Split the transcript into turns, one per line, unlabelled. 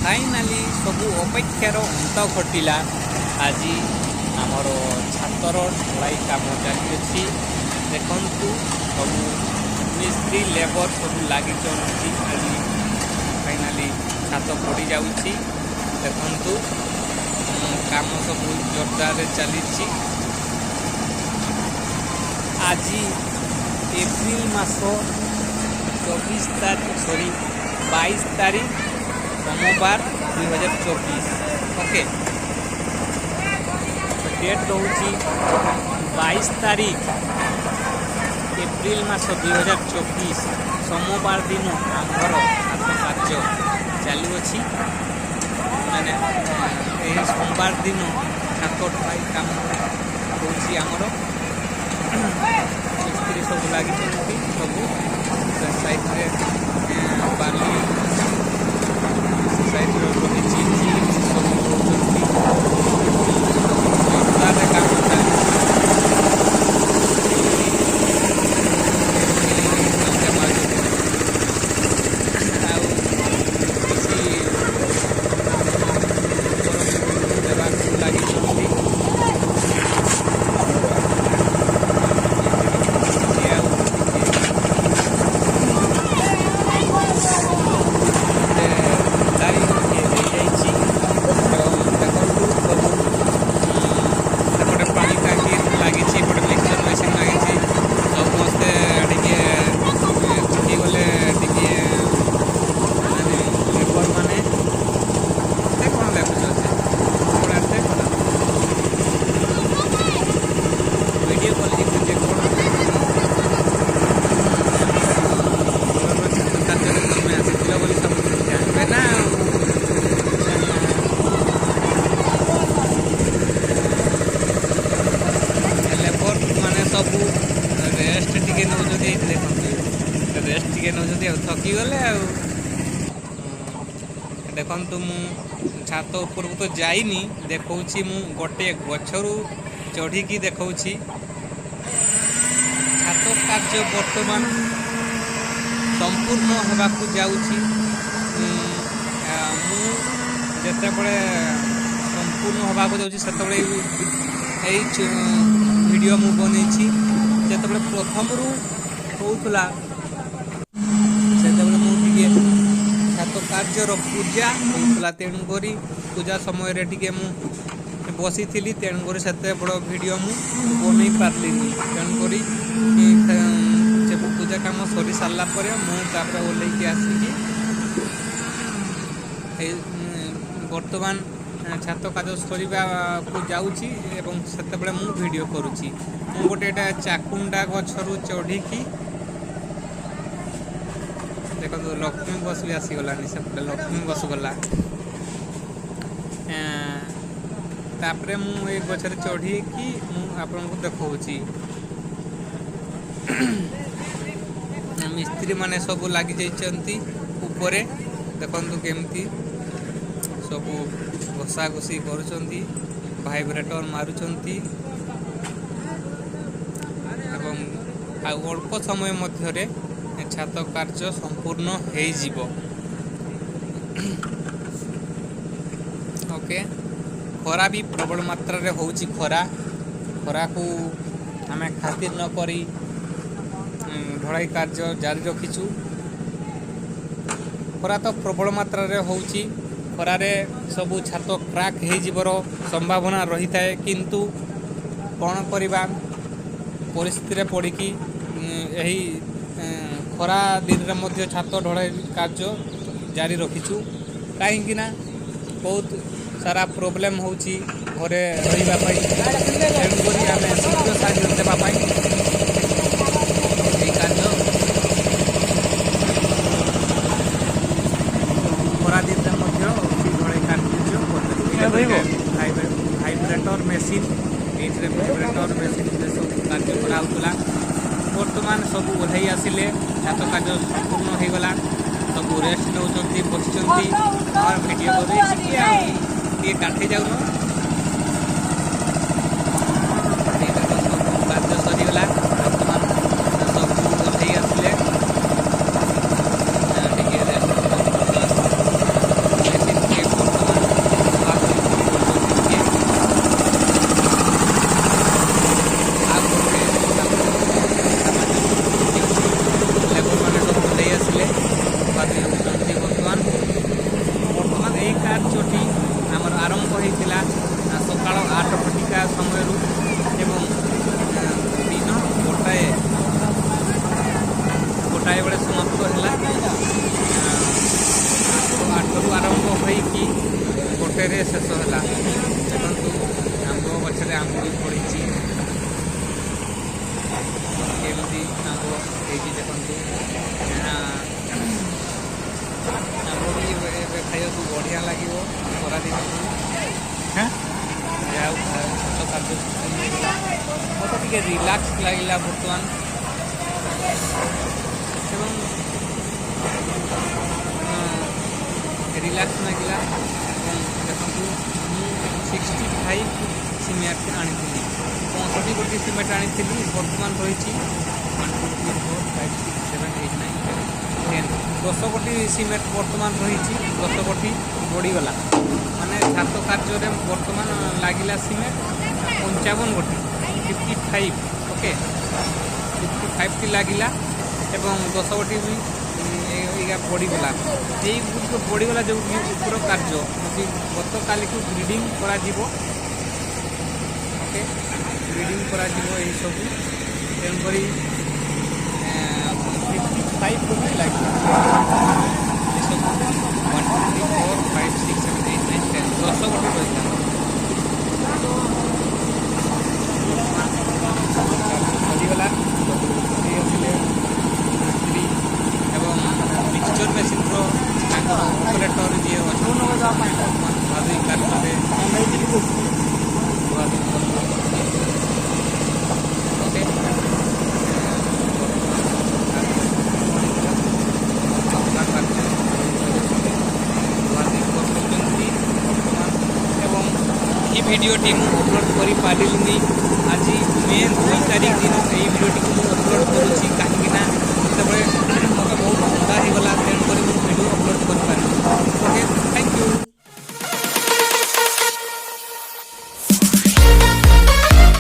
Finally सबू अपेक्षार अंत घटिला। आज आमर छातर ढलाई काम चली देखु सब मिस्त्री लेबर सब लगी आज फाइनाली छात पड़ जाऊँगी। देखु काम सब जोरदार चली। आज एप्रिल मास 24 तारीख 22 तारीख सोमवार 2024। ओके डेट रोची 22 तारीख एप्रिल मास 2024 सोमवार दिन आमर छात्र कार्य चलुअछि। माने यही सोमवार दिन छात्र ढलाई काम होची आमर मिस्त्री सब लगी सब साइड बाली साइड रही सब जोरदार काम थकी गले देखु मु छात ऊपर तो जाइनी देखा मु गोटे गछरू चढ़ी देखा छात कार्य बर्तमान संपूर्ण होगाक जाऊँगी। मुझे संपूर्ण होगाक जाऊँगी वीडियो मु बन जो प्रथम होता छात कार्यर पूजा होता तेणुक पूजा समय टे बसी थी तेणुक से बड़ वीडियो मु बन पार्ली तेणुक पूजा काम सरी सारा मुझे ओल्ल आसिकी बर्तमान छात कार्य सरीबा को जाऊँगी से मु वीडियो करुँची। मु गोटे चाकुंडा गछरू चढ़ी देखो लक्ष्मी बस भी आसीगलानी सेपटे लक्ष्मी बस गला तापरे मु ए गछरे चढ़ी कि आपन को देखौची मिस्त्री माने सब लागी जाइछंती ऊपरे देखंतु केमती सब घोषा घोषी करूछंती वाइब्रेटर मारुछंती एवं अल्प समय मध्यरे छात कार्य संपूर्ण हो। ओके खरा भी प्रबल मात्रा रे होउची खरा को आम खातिर न करी ढलाई कार्य जारी रखीचु। खरा तो प्रबल मात्रा रे होउची खरारे सबू छात क्राक हो संभावना रही थाए किंतु कौन करवा परिस्थिति रे पड़िकी यही खरा दिन में छात ढलाई कार्य जारी रखीचु कहीं बहुत सारा प्रोब्लेम होची घरे रही तेणुक आम शीघ्र साहाଯ୍य देवाई कार्य खरा दिन में ढलाई कार्य वाइब्रेटर मेसीन वाइब्रेटर मेसीन सब कार्य कराला। बर्तमान सब ओह्लई आसिले छात कार्य संपूर्ण हो गला सब रेस्ट नौ बस और वीडियो कर काठी जाऊन कार्य सरीगला। बर्तमान सब ओह्लई आसिले ଗୋଟେରେ ଶେଷ ହେଲା। ଦେଖନ୍ତୁ ଆମ୍ବ ଗଛରେ ଆମ୍ବ ବି ପଡ଼ିଛି, କେମିତି ଆମ୍ବ ହେଇଛି ଦେଖନ୍ତୁ। ଆମ୍ବ ବି ଏବେ ଖାଇବାକୁ ବଢ଼ିଆ ଲାଗିବ ଖରାଦିନକୁ। ଆଉ ଛୋଟ କାର୍ଯ୍ୟ ମୋତେ ଟିକେ ରିଲାକ୍ସ ଲାଗିଲା ବର୍ତ୍ତମାନ, ଏବଂ ରିଲାକ୍ସ ଲାଗିଲା। ଏବଂ ଦେଖନ୍ତୁ ମୁଁ 65 ସିମେଣ୍ଟ ଆଣିଥିଲି, 65 ଗୋଟି ସିମେଣ୍ଟ ଆଣିଥିଲି। ବର୍ତ୍ତମାନ ରହିଛି 1 2 3 4 5 6 7 8 9 10 10 ଗୋଟି ସିମେଣ୍ଟ ବର୍ତ୍ତମାନ ରହିଛି। 10 ଗୋଟି ବଢ଼ିଗଲା, ମାନେ ଛାତ କାର୍ଯ୍ୟରେ ବର୍ତ୍ତମାନ ଲାଗିଲା ସିମେଣ୍ଟ 55 ଗୋଟି, 55। ଓକେ, 55ଟି ଲାଗିଲା ଏବଂ 10 ଗୋଟି ବି ଏଇଟା ପଡ଼ିଗଲା। ଏଇଗୁଡ଼ିକ ପଡ଼ିଗଲା ଯେଉଁ ଉପର କାର୍ଯ୍ୟ ଗତକାଲିକୁ ଗ୍ରିଡ଼ିଂ କରାଯିବ। ଓକେ, ଗ୍ରିଡ଼ିଂ କରାଯିବ ଏହିସବୁ, ତେଣୁକରି 55 ଗୋଟି ଲାଗିଲା। ଏସବୁ 1 2 3 4 5 6 7 8 9 10 10 ଗୋଟି ରହିଲା। ସରିଗଲା ଏବଂ ମିକ୍ସଚର ମେସିନ୍ର ତାଙ୍କର ଅପରେଟର ଯିଏ ଅଛନ୍ତି ଧୁଆଧୁଇ କାର୍ଯ୍ୟରେ ଧୁଆଧୁଇ ଓକେ, କରୁଛନ୍ତି ବର୍ତ୍ତମାନ। ଏବଂ ଏହି ଭିଡ଼ିଓଟି ମୁଁ ଅପଲୋଡ଼ କରିପାରିଲିନି। ଆଜି ମେ 2 ତାରିଖ ଦିନ ଏହି ଭିଡ଼ିଓଟିକୁ ମୁଁ ଅପଲୋଡ଼ କରୁଛି, କାହିଁକିନା ଯେତେବେଳେ